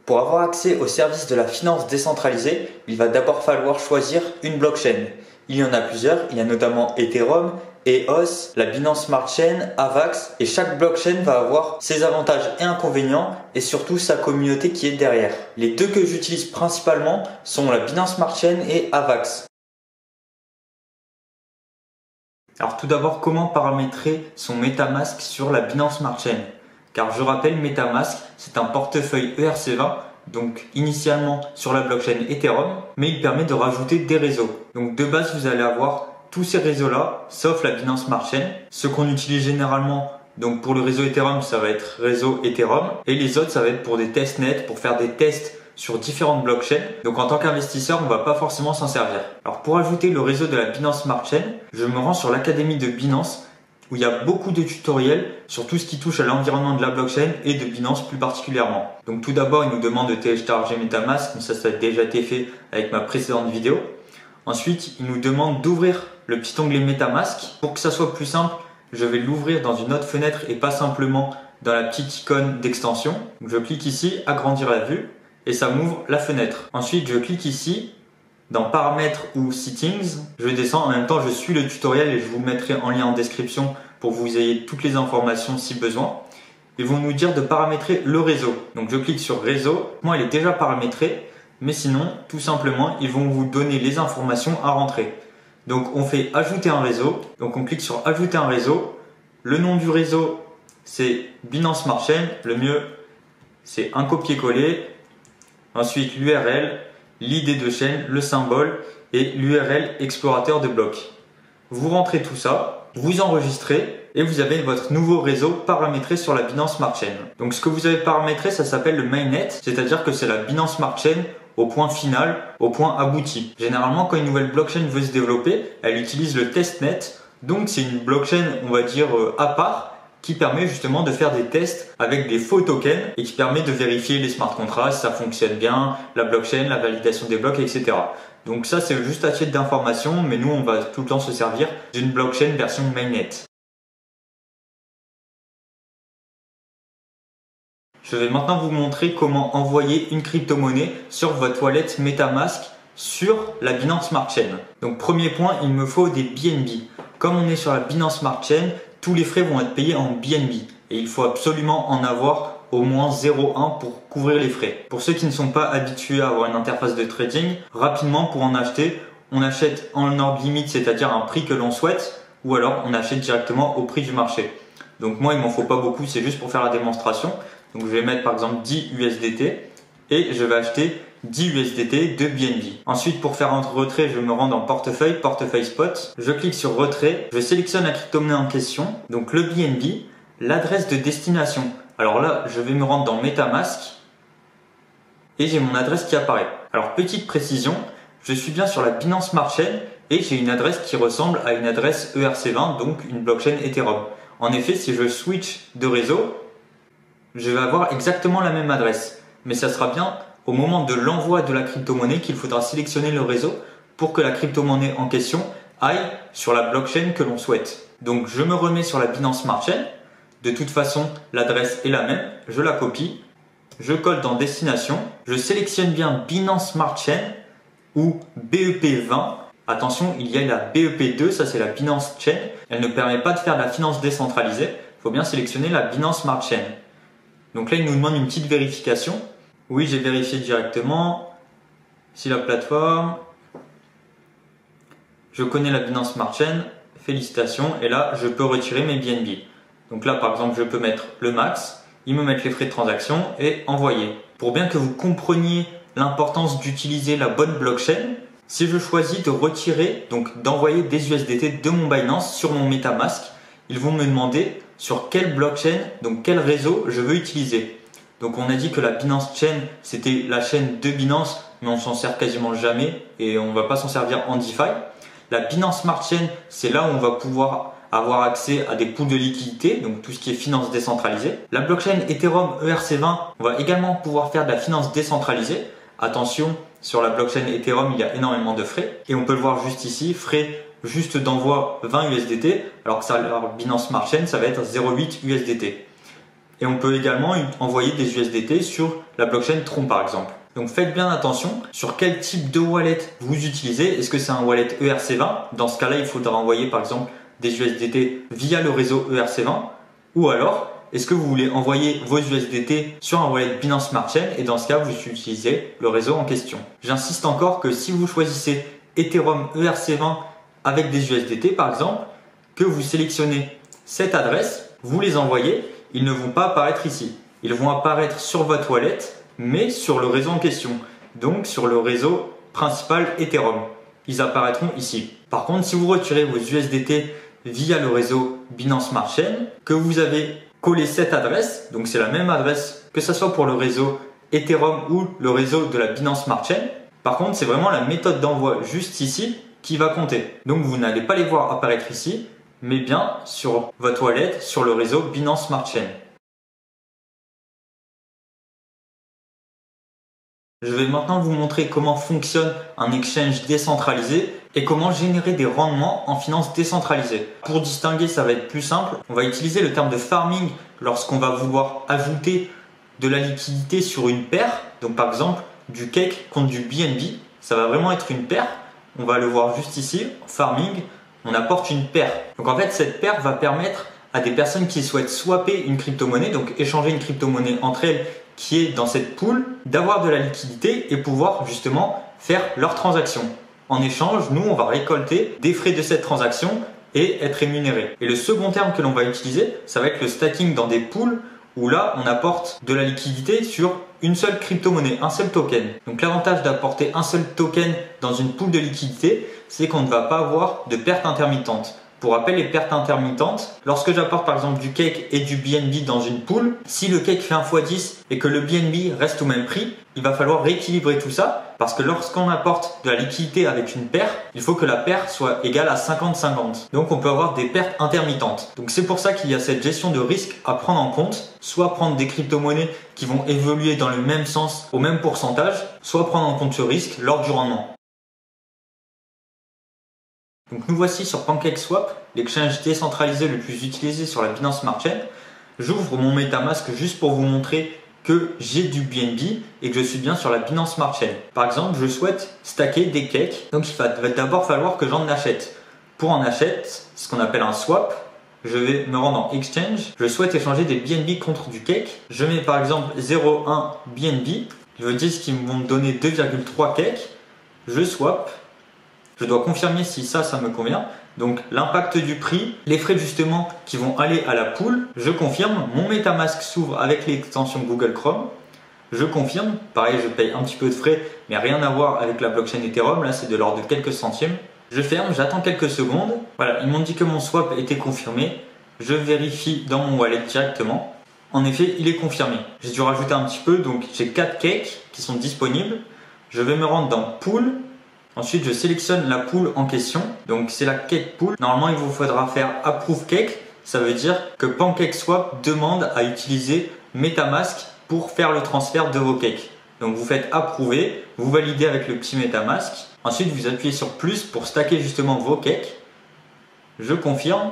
Pour avoir accès au service de la finance décentralisée, il va d'abord falloir choisir une blockchain. Il y en a plusieurs, il y a notamment Ethereum, EOS, la Binance Smart Chain, Avax, et chaque blockchain va avoir ses avantages et inconvénients et surtout sa communauté qui est derrière. Les deux que j'utilise principalement sont la Binance Smart Chain et Avax. Alors tout d'abord, comment paramétrer son MetaMask sur la Binance Smart Chain? Car je rappelle, MetaMask, c'est un portefeuille ERC20, donc initialement sur la blockchain Ethereum, mais il permet de rajouter des réseaux. Donc de base, vous allez avoir tous ces réseaux-là, sauf la Binance Smart Chain. Ce qu'on utilise généralement, donc pour le réseau Ethereum, ça va être réseau Ethereum, et les autres, ça va être pour des testnets, pour faire des tests sur différentes blockchains. Donc en tant qu'investisseur, on ne va pas forcément s'en servir. Alors pour ajouter le réseau de la Binance Smart Chain, je me rends sur l'académie de Binance où il y a beaucoup de tutoriels sur tout ce qui touche à l'environnement de la blockchain et de Binance plus particulièrement. Donc tout d'abord, il nous demande de télécharger MetaMask, mais ça a déjà été fait avec ma précédente vidéo. Ensuite, il nous demande d'ouvrir le petit onglet MetaMask. Pour que ça soit plus simple, je vais l'ouvrir dans une autre fenêtre et pas simplement dans la petite icône d'extension. Je clique ici, agrandir la vue, et ça m'ouvre la fenêtre. Ensuite, je clique ici dans Paramètres ou Settings. Je descends, en même temps je suis le tutoriel et je vous mettrai en lien en description pour que vous ayez toutes les informations si besoin. Ils vont nous dire de paramétrer le réseau. Donc je clique sur Réseau. Moi, il est déjà paramétré, mais sinon, tout simplement, ils vont vous donner les informations à rentrer. Donc on fait Ajouter un réseau. Donc on clique sur Ajouter un réseau. Le nom du réseau, c'est Binance Smart Chain. Le mieux, c'est un copier-coller. Ensuite, l'URL, l'ID de chaîne, le symbole et l'URL explorateur de blocs. Vous rentrez tout ça, vous enregistrez et vous avez votre nouveau réseau paramétré sur la Binance Smart Chain. Donc ce que vous avez paramétré, ça s'appelle le mainnet, c'est-à-dire que c'est la Binance Smart Chain au point final, au point abouti. Généralement, quand une nouvelle blockchain veut se développer, elle utilise le testnet. Donc c'est une blockchain, on va dire, à part, qui permet justement de faire des tests avec des faux tokens et qui permet de vérifier les smart contracts, si ça fonctionne bien, la blockchain, la validation des blocs, etc. Donc ça, c'est juste à titre d'information, mais nous, on va tout le temps se servir d'une blockchain version mainnet. Je vais maintenant vous montrer comment envoyer une crypto-monnaie sur votre wallet MetaMask sur la Binance Smart Chain. Donc premier point, il me faut des BNB. Comme on est sur la Binance Smart Chain, tous les frais vont être payés en BNB et il faut absolument en avoir au moins 0,1 pour couvrir les frais. Pour ceux qui ne sont pas habitués à avoir une interface de trading, rapidement pour en acheter, on achète en ordre limite, c'est-à-dire un prix que l'on souhaite, ou alors on achète directement au prix du marché. Donc moi, il m'en faut pas beaucoup, c'est juste pour faire la démonstration. Donc je vais mettre par exemple 10 USDT et je vais acheter 10 USDT de BNB. Ensuite, pour faire un retrait, je me rends dans portefeuille, portefeuille spot. Je clique sur retrait, je sélectionne la crypto-monnaie en question, donc le BNB, l'adresse de destination. Alors là, je vais me rendre dans MetaMask et j'ai mon adresse qui apparaît. Alors petite précision, je suis bien sur la Binance Smart Chain et j'ai une adresse qui ressemble à une adresse ERC20, donc une blockchain Ethereum. En effet, si je switch de réseau, je vais avoir exactement la même adresse, mais ça sera bien au moment de l'envoi de la crypto-monnaie qu'il faudra sélectionner le réseau pour que la crypto-monnaie en question aille sur la blockchain que l'on souhaite. Donc je me remets sur la Binance Smart Chain. De toute façon, l'adresse est la même. Je la copie, je colle dans destination, je sélectionne bien Binance Smart Chain ou BEP20. Attention, il y a la BEP2, ça c'est la Binance Chain. Elle ne permet pas de faire de la finance décentralisée. Il faut bien sélectionner la Binance Smart Chain. Donc là, il nous demande une petite vérification. Oui, j'ai vérifié directement. Ici la plateforme. Je connais la Binance Smart Chain. Félicitations. Et là, je peux retirer mes BNB. Donc là, par exemple, je peux mettre le max. Ils me mettent les frais de transaction et envoyer. Pour bien que vous compreniez l'importance d'utiliser la bonne blockchain, si je choisis de retirer, donc d'envoyer des USDT de mon Binance sur mon MetaMask, ils vont me demander sur quelle blockchain, donc quel réseau je veux utiliser. Donc on a dit que la Binance Chain, c'était la chaîne de Binance, mais on s'en sert quasiment jamais et on ne va pas s'en servir en DeFi. La Binance Smart Chain, c'est là où on va pouvoir avoir accès à des pools de liquidité, donc tout ce qui est finance décentralisée. La blockchain Ethereum ERC20, on va également pouvoir faire de la finance décentralisée. Attention, sur la blockchain Ethereum, il y a énormément de frais. Et on peut le voir juste ici, frais juste d'envoi 20 USDT, alors que sur la Binance Smart Chain, ça va être 0,8 USDT. Et on peut également envoyer des USDT sur la blockchain Tron par exemple. Donc faites bien attention sur quel type de wallet vous utilisez. Est-ce que c'est un wallet ERC20? Dans ce cas-là, il faudra envoyer par exemple des USDT via le réseau ERC20. Ou alors, est-ce que vous voulez envoyer vos USDT sur un wallet Binance Smart Chain? Et dans ce cas, vous utilisez le réseau en question. J'insiste encore que si vous choisissez Ethereum ERC20 avec des USDT par exemple, que vous sélectionnez cette adresse, vous les envoyez, ils ne vont pas apparaître ici. Ils vont apparaître sur votre wallet, mais sur le réseau en question. Donc sur le réseau principal Ethereum. Ils apparaîtront ici. Par contre, si vous retirez vos USDT via le réseau Binance Smart Chain, que vous avez collé cette adresse, donc c'est la même adresse que ce soit pour le réseau Ethereum ou le réseau de la Binance Smart Chain. Par contre, c'est vraiment la méthode d'envoi juste ici qui va compter. Donc vous n'allez pas les voir apparaître ici, mais bien sur votre wallet, sur le réseau Binance Smart Chain. Je vais maintenant vous montrer comment fonctionne un exchange décentralisé et comment générer des rendements en finance décentralisée. Pour distinguer, ça va être plus simple. On va utiliser le terme de farming lorsqu'on va vouloir ajouter de la liquidité sur une paire. Donc par exemple, du cake contre du BNB. Ça va vraiment être une paire. On va le voir juste ici. Farming, on apporte une paire. Donc en fait, cette paire va permettre à des personnes qui souhaitent swapper une crypto-monnaie, donc échanger une crypto-monnaie entre elles qui est dans cette pool, d'avoir de la liquidité et pouvoir justement faire leurs transactions. En échange, nous, on va récolter des frais de cette transaction et être rémunéré. Et le second terme que l'on va utiliser, ça va être le stacking dans des pools où là, on apporte de la liquidité sur une seule crypto-monnaie, un seul token. Donc l'avantage d'apporter un seul token dans une pool de liquidité, c'est qu'on ne va pas avoir de perte intermittente. Pour rappel, les pertes intermittentes, lorsque j'apporte par exemple du cake et du BNB dans une pool, si le cake fait 1 x 10 et que le BNB reste au même prix, il va falloir rééquilibrer tout ça parce que lorsqu'on apporte de la liquidité avec une paire, il faut que la paire soit égale à 50-50. Donc on peut avoir des pertes intermittentes. Donc c'est pour ça qu'il y a cette gestion de risque à prendre en compte, soit prendre des crypto-monnaies qui vont évoluer dans le même sens, au même pourcentage, soit prendre en compte ce risque lors du rendement. Donc nous voici sur PancakeSwap, l'exchange décentralisé le plus utilisé sur la Binance Smart Chain. J'ouvre mon MetaMask juste pour vous montrer que j'ai du BNB et que je suis bien sur la Binance Smart Chain. Par exemple, je souhaite stacker des cakes, donc il va d'abord falloir que j'en achète. Pour en acheter, ce qu'on appelle un swap, je vais me rendre en exchange. Je souhaite échanger des BNB contre du cake. Je mets par exemple 0,1 BNB. Je veux dire qu'ils vont me donner 2,3 cakes. Je swap. Je dois confirmer si ça me convient. Donc l'impact du prix, les frais justement qui vont aller à la pool, je confirme. Mon MetaMask s'ouvre avec l'extension Google Chrome. Je confirme. Pareil, je paye un petit peu de frais, mais rien à voir avec la blockchain Ethereum. Là, c'est de l'ordre de quelques centimes. Je ferme, j'attends quelques secondes. Voilà, ils m'ont dit que mon swap était confirmé. Je vérifie dans mon wallet directement. En effet, il est confirmé. J'ai dû rajouter un petit peu, donc j'ai 4 cakes qui sont disponibles. Je vais me rendre dans Pool. Ensuite, je sélectionne la pool en question. Donc, c'est la cake pool. Normalement, il vous faudra faire Approve Cake. Ça veut dire que PancakeSwap demande à utiliser MetaMask pour faire le transfert de vos cakes. Donc, vous faites approuver, vous validez avec le petit MetaMask. Ensuite, vous appuyez sur plus pour stacker justement vos cakes. Je confirme.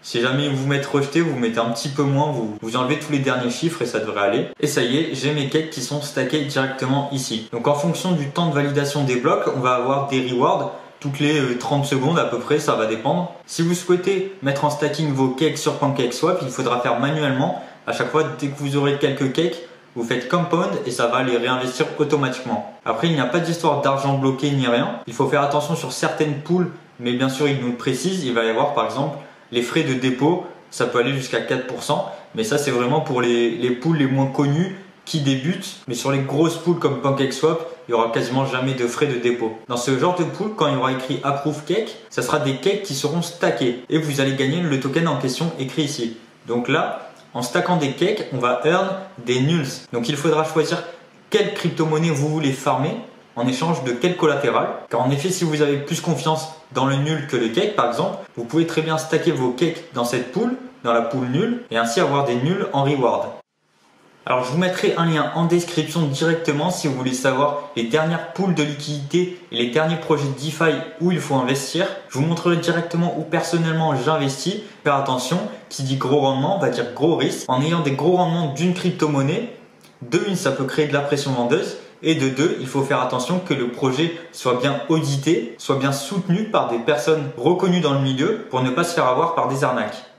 Si jamais vous mettez rejeté, vous mettez un petit peu moins, vous enlevez tous les derniers chiffres et ça devrait aller. Et ça y est, j'ai mes cakes qui sont stackés directement ici. Donc en fonction du temps de validation des blocs, on va avoir des rewards toutes les 30 secondes à peu près, ça va dépendre. Si vous souhaitez mettre en stacking vos cakes sur PancakeSwap, il faudra faire manuellement. À chaque fois, dès que vous aurez quelques cakes, vous faites compound et ça va les réinvestir automatiquement. Après, il n'y a pas d'histoire d'argent bloqué ni rien. Il faut faire attention sur certaines pools, mais bien sûr, il nous le précise. Il va y avoir par exemple les frais de dépôt, ça peut aller jusqu'à 4%, mais ça c'est vraiment pour les pools les moins connus qui débutent. Mais sur les grosses pools comme PancakeSwap, il n'y aura quasiment jamais de frais de dépôt. Dans ce genre de pool, quand il y aura écrit Approve Cake, ça sera des cakes qui seront stackés et vous allez gagner le token en question écrit ici. Donc là, en stackant des cakes, on va earn des nuls. Donc il faudra choisir quelle crypto-monnaie vous voulez farmer en échange de quel collatéral. Car en effet, si vous avez plus confiance dans le nul que le cake par exemple, vous pouvez très bien stacker vos cakes dans cette pool, dans la pool nulle, et ainsi avoir des nuls en reward. Alors je vous mettrai un lien en description directement si vous voulez savoir les dernières pools de liquidité et les derniers projets DeFi où il faut investir. Je vous montrerai directement où personnellement j'investis. Faire attention, qui dit gros rendement va dire gros risque. En ayant des gros rendements d'une crypto-monnaie, de une, ça peut créer de la pression vendeuse. Et de deux, il faut faire attention que le projet soit bien audité, soit bien soutenu par des personnes reconnues dans le milieu pour ne pas se faire avoir par des arnaques.